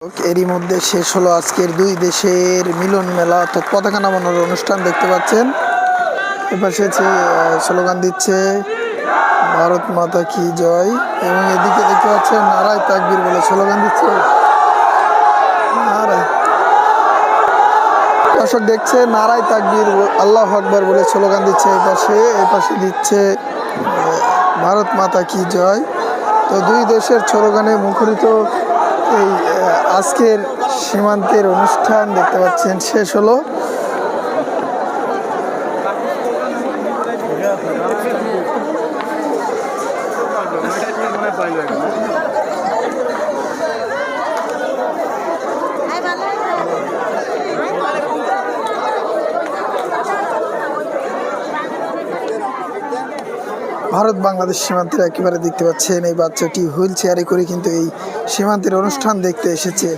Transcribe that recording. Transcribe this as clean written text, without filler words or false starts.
এরই মধ্যে শেষ হলো আজকের দুই দেশের মিলন মেলা অর্থাৎ পতাকা নামানোর অনুষ্ঠান দেখতে পাচ্ছেন। এপাশে স্লোগান দিচ্ছে ভারত মাতা কি জয়, এবং এদিকে দেখতে পাচ্ছেন নারায় তাকবীর বলে স্লোগান দিচ্ছে। দর্শক দেখছে নারায় তাকবীর আল্লাহু আকবার বলে স্লোগান দিচ্ছে। এপাশে দিচ্ছে ভারত মাতা কি জয়। তো দুই দেশের স্লোগানে মুখরিত এই আজকের সীমান্তের অনুষ্ঠান দেখতে পাচ্ছেন শেষ হলো। ভারত বাংলাদেশ সীমান্তের একেবারে দেখতে পাচ্ছেন এই বাচ্চাটি হুইল চেয়ারে করে কিন্তু এই সীমান্তের অনুষ্ঠান দেখতে এসেছে।